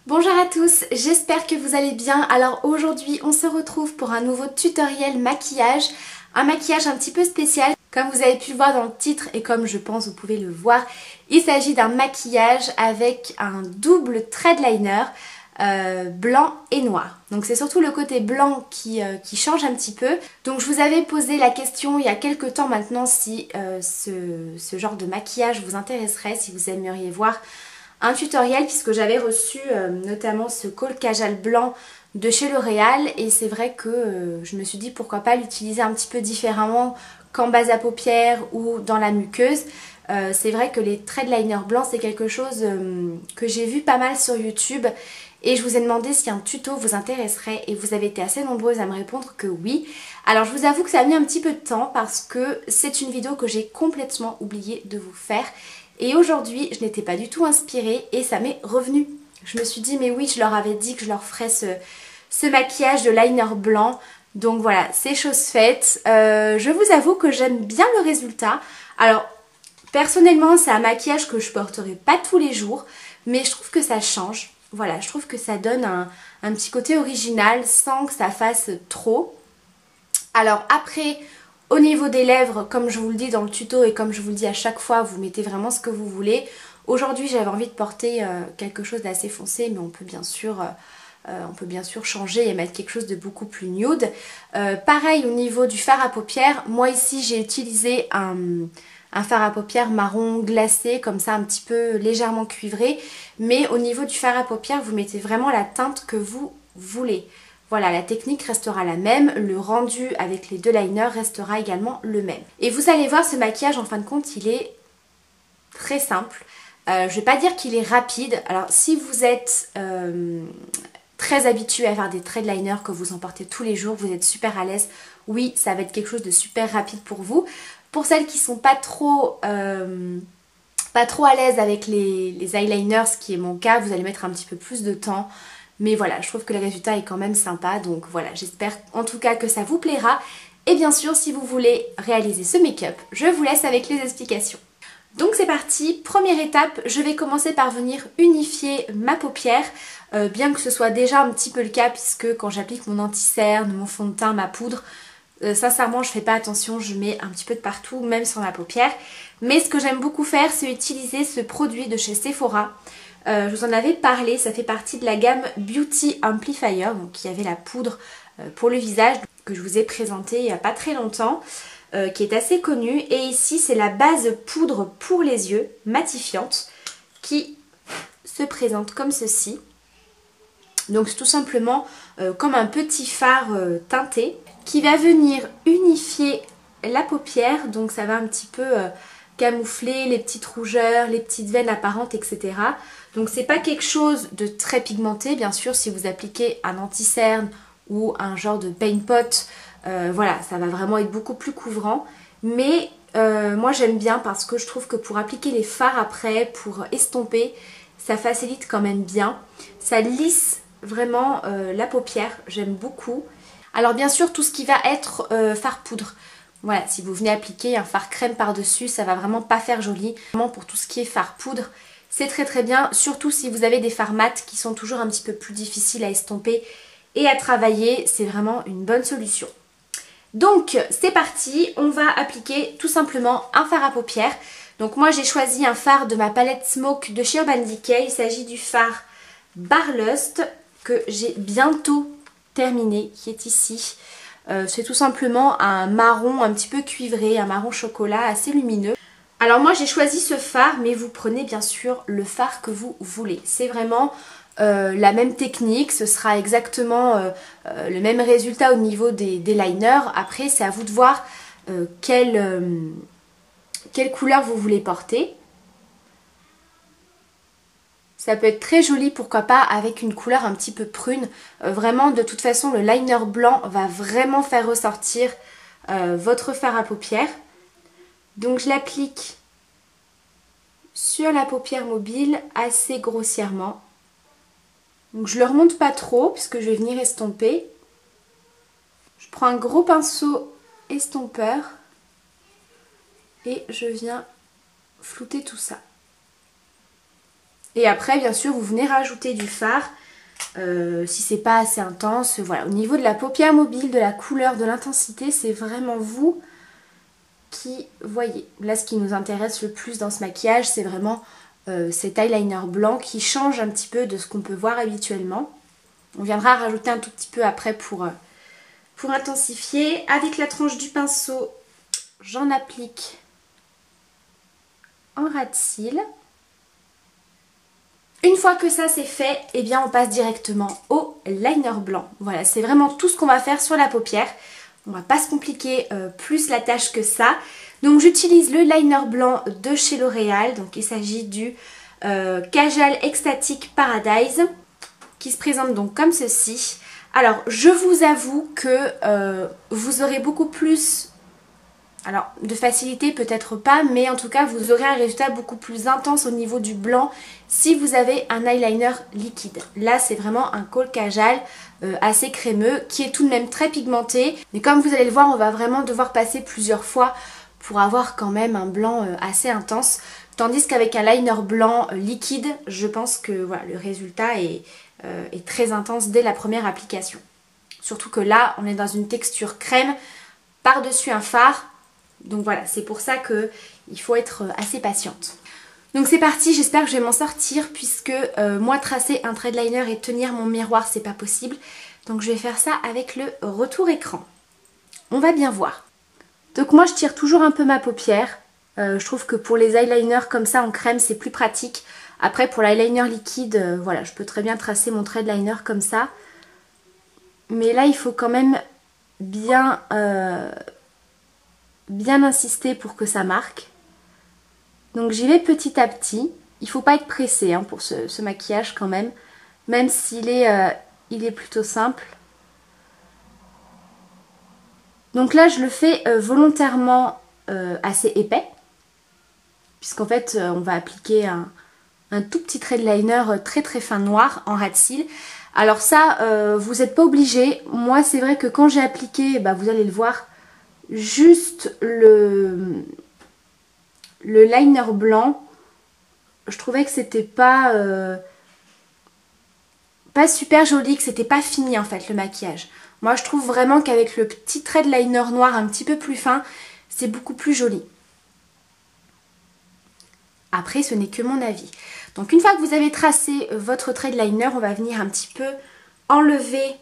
Bonjour à tous, j'espère que vous allez bien. Alors aujourd'hui on se retrouve pour un nouveau tutoriel maquillage, un maquillage un petit peu spécial. Comme vous avez pu le voir dans le titre et comme je pense vous pouvez le voir, il s'agit d'un maquillage avec un double thread liner blanc et noir. Donc c'est surtout le côté blanc qui change un petit peu. Donc je vous avais posé la question il y a quelques temps maintenant si ce genre de maquillage vous intéresserait, si vous aimeriez voir un tutoriel, puisque j'avais reçu notamment ce col Kajal blanc de chez L'Oréal et c'est vrai que je me suis dit pourquoi pas l'utiliser un petit peu différemment qu'en base à paupières ou dans la muqueuse. C'est vrai que les thread liners blancs c'est quelque chose que j'ai vu pas mal sur YouTube et je vous ai demandé si un tuto vous intéresserait et vous avez été assez nombreuses à me répondre que oui. Alors je vous avoue que ça a mis un petit peu de temps parce que c'est une vidéo que j'ai complètement oublié de vous faire. Et aujourd'hui, je n'étais pas du tout inspirée et ça m'est revenu. Je me suis dit, mais oui, je leur avais dit que je leur ferais ce maquillage de liner blanc. Donc voilà, c'est chose faite. Je vous avoue que j'aime bien le résultat. Alors, personnellement, c'est un maquillage que je porterai pas tous les jours, mais je trouve que ça change. Voilà, je trouve que ça donne un petit côté original sans que ça fasse trop. Alors après, au niveau des lèvres, comme je vous le dis dans le tuto et comme je vous le dis à chaque fois, vous mettez vraiment ce que vous voulez. Aujourd'hui j'avais envie de porter quelque chose d'assez foncé, mais on peut bien sûr changer et mettre quelque chose de beaucoup plus nude. Pareil au niveau du fard à paupières, moi ici j'ai utilisé un fard à paupières marron glacé, comme ça un petit peu légèrement cuivré. Mais au niveau du fard à paupières, vous mettez vraiment la teinte que vous voulez. Voilà, la technique restera la même, le rendu avec les deux liners restera également le même. Et vous allez voir, ce maquillage, en fin de compte, il est très simple. Je vais pas dire qu'il est rapide. Alors, si vous êtes très habitué à faire des traits de liner, que vous en portez tous les jours, vous êtes super à l'aise, oui, ça va être quelque chose de super rapide pour vous. Pour celles qui sont pas trop à l'aise avec les eyeliners, ce qui est mon cas, vous allez mettre un petit peu plus de temps. Mais voilà, je trouve que le résultat est quand même sympa, donc voilà, j'espère en tout cas que ça vous plaira. Et bien sûr, si vous voulez réaliser ce make-up, je vous laisse avec les explications. Donc c'est parti, première étape, je vais commencer par venir unifier ma paupière, bien que ce soit déjà un petit peu le cas, puisque quand j'applique mon anti-cerne, mon fond de teint, ma poudre, sincèrement je fais pas attention, je mets un petit peu de partout, même sur ma paupière. Mais ce que j'aime beaucoup faire, c'est utiliser ce produit de chez Sephora. Je vous en avais parlé, ça fait partie de la gamme Beauty Amplifier, donc il y avait la poudre pour le visage que je vous ai présentée il n'y a pas très longtemps, qui est assez connue. Et ici c'est la base poudre pour les yeux, matifiante, qui se présente comme ceci. Donc c'est tout simplement comme un petit fard teinté qui va venir unifier la paupière, donc ça va un petit peu camoufler les petites rougeurs, les petites veines apparentes, etc. Donc c'est pas quelque chose de très pigmenté, bien sûr, si vous appliquez un anti-cerne ou un genre de paint pot, voilà, ça va vraiment être beaucoup plus couvrant. Mais moi j'aime bien parce que je trouve que pour appliquer les fards après, pour estomper, ça facilite quand même bien. Ça lisse vraiment la paupière, j'aime beaucoup. Alors bien sûr tout ce qui va être fard poudre. Voilà, si vous venez appliquer un fard crème par-dessus, ça va vraiment pas faire joli. Vraiment pour tout ce qui est fard poudre, c'est très très bien. Surtout si vous avez des fards mat qui sont toujours un petit peu plus difficiles à estomper et à travailler, c'est vraiment une bonne solution. Donc c'est parti, on va appliquer tout simplement un fard à paupières. Donc moi j'ai choisi un fard de ma palette Smoke de chez Urban Decay. Il s'agit du fard Barlust que j'ai bientôt terminé, qui est ici. C'est tout simplement un marron un petit peu cuivré, un marron chocolat assez lumineux. Alors moi j'ai choisi ce fard, mais vous prenez bien sûr le fard que vous voulez. C'est vraiment la même technique, ce sera exactement le même résultat au niveau des liners. Après c'est à vous de voir quelle couleur vous voulez porter. Ça peut être très joli, pourquoi pas, avec une couleur un petit peu prune. Vraiment, de toute façon, le liner blanc va vraiment faire ressortir votre fard à paupières. Donc je l'applique sur la paupière mobile assez grossièrement. Donc je ne le remonte pas trop, puisque je vais venir estomper. Je prends un gros pinceau estompeur et je viens flouter tout ça. Et après bien sûr vous venez rajouter du fard si c'est pas assez intense. Voilà, au niveau de la paupière mobile, de la couleur, de l'intensité, c'est vraiment vous qui voyez. Là ce qui nous intéresse le plus dans ce maquillage, c'est vraiment cet eyeliner blanc qui change un petit peu de ce qu'on peut voir habituellement. On viendra rajouter un tout petit peu après pour intensifier. Avec la tranche du pinceau, j'en applique en ras de cils. Une fois que ça c'est fait, eh bien on passe directement au liner blanc. Voilà, c'est vraiment tout ce qu'on va faire sur la paupière. On va pas se compliquer plus la tâche que ça. Donc j'utilise le liner blanc de chez L'Oréal. Donc il s'agit du Kajal Ecstatic Paradise qui se présente donc comme ceci. Alors je vous avoue que vous aurez beaucoup plus... Alors de facilité peut-être pas, mais en tout cas vous aurez un résultat beaucoup plus intense au niveau du blanc si vous avez un eyeliner liquide. Là c'est vraiment un kohl kajal assez crémeux qui est tout de même très pigmenté. Mais comme vous allez le voir, on va vraiment devoir passer plusieurs fois pour avoir quand même un blanc assez intense. Tandis qu'avec un liner blanc liquide, je pense que voilà, le résultat est très intense dès la première application. Surtout que là on est dans une texture crème, par-dessus un fard. Donc voilà, c'est pour ça qu'il faut être assez patiente. Donc c'est parti, j'espère que je vais m'en sortir puisque moi tracer un trait de liner et tenir mon miroir c'est pas possible. Donc je vais faire ça avec le retour écran. On va bien voir. Donc moi je tire toujours un peu ma paupière. Je trouve que pour les eyeliners comme ça en crème c'est plus pratique. Après pour l'eyeliner liquide, voilà, je peux très bien tracer mon trait de liner comme ça. Mais là il faut quand même bien insister pour que ça marque. Donc j'y vais petit à petit. Il ne faut pas être pressé hein, pour ce maquillage quand même. Même s'il est plutôt simple. Donc là je le fais volontairement assez épais. Puisqu'en fait on va appliquer un tout petit trait de liner très très fin noir en ras de cils. Alors ça vous n'êtes pas obligé. Moi c'est vrai que quand j'ai appliqué, bah, vous allez le voir, juste le liner blanc, je trouvais que c'était pas super joli, que c'était pas fini en fait le maquillage. Moi je trouve vraiment qu'avec le petit trait de liner noir un petit peu plus fin, c'est beaucoup plus joli. Après ce n'est que mon avis. Donc une fois que vous avez tracé votre trait de liner, on va venir un petit peu enlever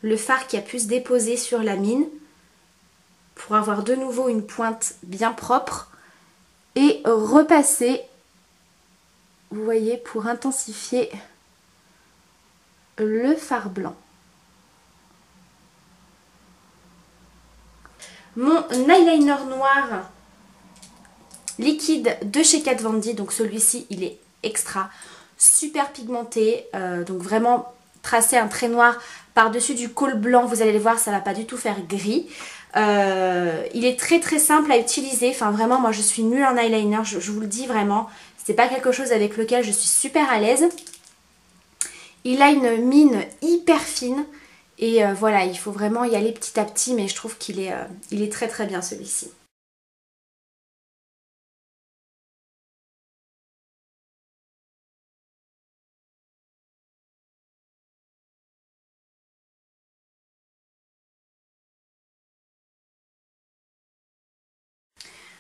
le fard qui a pu se déposer sur la mine pour avoir de nouveau une pointe bien propre et repasser, vous voyez, pour intensifier le fard blanc. Mon eyeliner noir liquide de chez Kat Von D, donc celui-ci il est extra, super pigmenté, donc vraiment tracer un trait noir par-dessus du kohl blanc, vous allez le voir, ça va pas du tout faire gris. Il est très très simple à utiliser, enfin vraiment moi je suis nulle en eyeliner, je vous le dis vraiment, c'est pas quelque chose avec lequel je suis super à l'aise. Il a une mine hyper fine et voilà, il faut vraiment y aller petit à petit, mais je trouve qu'il est très très bien celui-ci.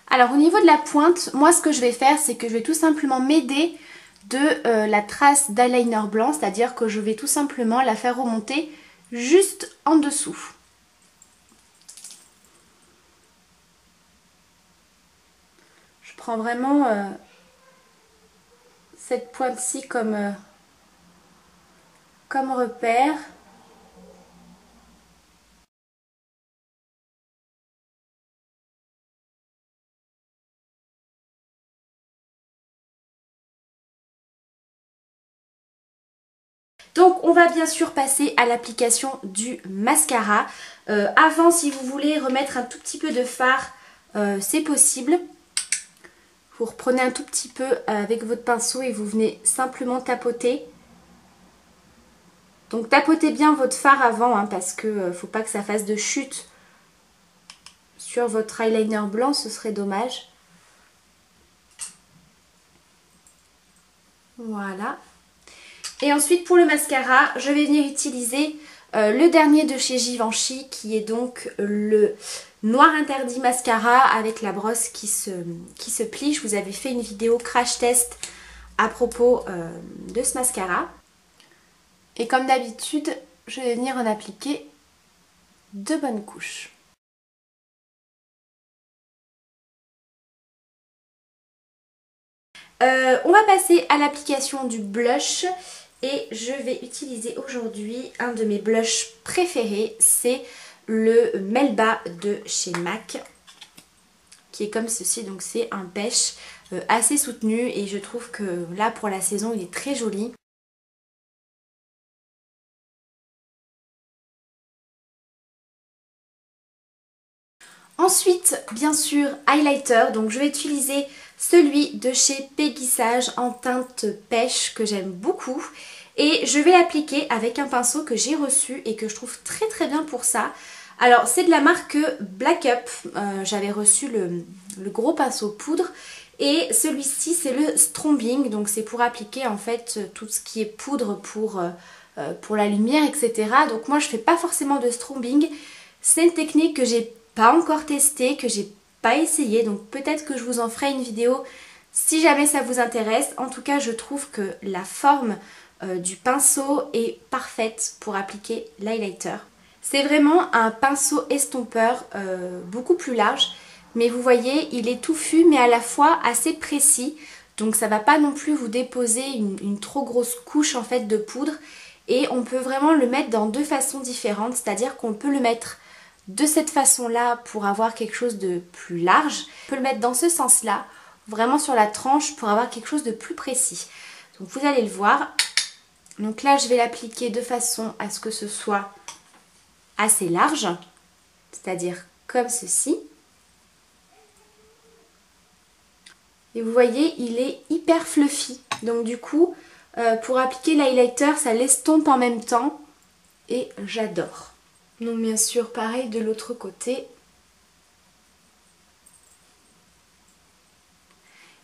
Alors au niveau de la pointe, moi ce que je vais faire, c'est que je vais tout simplement m'aider de la trace d'eyeliner blanc, c'est-à-dire que je vais tout simplement la faire remonter juste en dessous. Je prends vraiment cette pointe-ci comme repère. Donc on va bien sûr passer à l'application du mascara. Avant, si vous voulez remettre un tout petit peu de fard, c'est possible. Vous reprenez un tout petit peu avec votre pinceau et vous venez simplement tapoter. Donc tapotez bien votre fard avant hein, parce que ne faut pas que ça fasse de chute sur votre eyeliner blanc, ce serait dommage. Voilà. Et ensuite pour le mascara, je vais venir utiliser le dernier de chez Givenchy qui est donc le Noir Interdit Mascara avec la brosse qui se plie. Je vous avais fait une vidéo crash test à propos de ce mascara. Et comme d'habitude, je vais venir en appliquer 2 bonnes couches. On va passer à l'application du blush et je vais utiliser aujourd'hui un de mes blushs préférés, c'est le Melba de chez MAC qui est comme ceci, donc c'est un beige assez soutenu et je trouve que là pour la saison il est très joli. Ensuite, bien sûr, highlighter, donc je vais utiliser celui de chez Peggy Sage en teinte pêche que j'aime beaucoup. Et je vais l'appliquer avec un pinceau que j'ai reçu et que je trouve très très bien pour ça. Alors c'est de la marque Black Up, j'avais reçu le gros pinceau poudre. Et celui-ci c'est le Strombing, donc c'est pour appliquer en fait tout ce qui est poudre pour la lumière, etc. Donc moi je fais pas forcément de Strombing, c'est une technique que j'ai pas encore testée, que j'ai pas essayé, donc peut-être que je vous en ferai une vidéo si jamais ça vous intéresse. En tout cas je trouve que la forme du pinceau est parfaite pour appliquer l'highlighter. C'est vraiment un pinceau estompeur beaucoup plus large, mais vous voyez il est touffu mais à la fois assez précis, donc ça va pas non plus vous déposer une trop grosse couche en fait de poudre. Et on peut vraiment le mettre dans 2 façons différentes, c'est-à-dire qu'on peut le mettre de cette façon-là pour avoir quelque chose de plus large. On peut le mettre dans ce sens-là, vraiment sur la tranche pour avoir quelque chose de plus précis. Donc vous allez le voir. Donc là je vais l'appliquer de façon à ce que ce soit assez large, c'est-à-dire comme ceci. Et vous voyez il est hyper fluffy. Donc du coup pour appliquer l'highlighter ça l'estompe en même temps et j'adore. Donc bien sûr pareil de l'autre côté.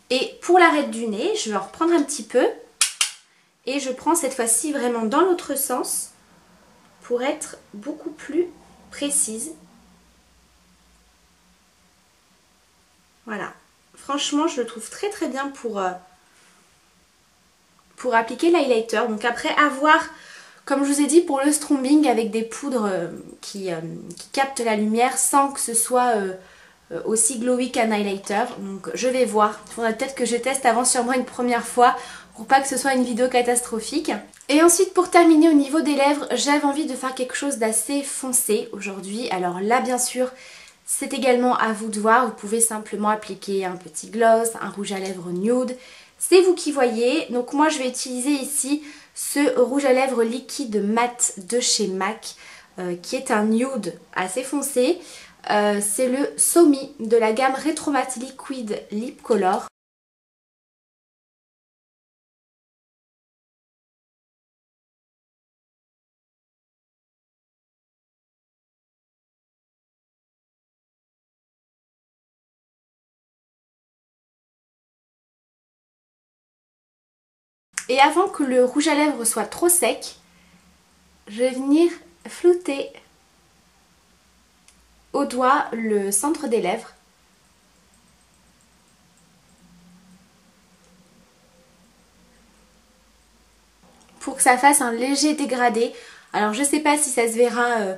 Et pour l'arête du nez, je vais en reprendre un petit peu. Et je prends cette fois-ci vraiment dans l'autre sens pour être beaucoup plus précise. Voilà. Franchement je le trouve très très bien pour appliquer l'highlighter. Donc après avoir... Comme je vous ai dit, pour le Strombing avec des poudres qui captent la lumière sans que ce soit aussi glowy qu'un highlighter. Donc je vais voir. Il faudrait peut-être que je teste avant sur moi une première fois pour pas que ce soit une vidéo catastrophique. Et ensuite pour terminer au niveau des lèvres, j'avais envie de faire quelque chose d'assez foncé aujourd'hui. Alors là bien sûr, c'est également à vous de voir. Vous pouvez simplement appliquer un petit gloss, un rouge à lèvres nude. C'est vous qui voyez. Donc moi je vais utiliser ici ce rouge à lèvres liquide mat de chez MAC qui est un nude assez foncé. C'est le Somi de la gamme Retro Matte Liquid Lip Color. Et avant que le rouge à lèvres soit trop sec, je vais venir flouter au doigt le centre des lèvres. Pour que ça fasse un léger dégradé. Alors je sais pas si ça se verra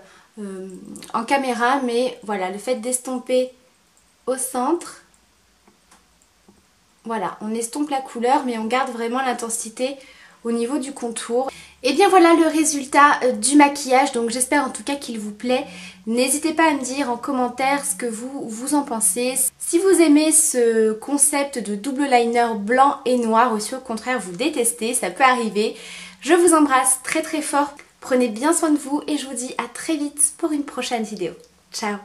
en caméra, mais voilà, le fait d'estomper au centre, voilà, on estompe la couleur mais on garde vraiment l'intensité au niveau du contour. Et bien voilà le résultat du maquillage, donc j'espère en tout cas qu'il vous plaît. N'hésitez pas à me dire en commentaire ce que vous en pensez. Si vous aimez ce concept de double liner blanc et noir ou si au contraire vous détestez, ça peut arriver. Je vous embrasse très très fort, prenez bien soin de vous et je vous dis à très vite pour une prochaine vidéo. Ciao!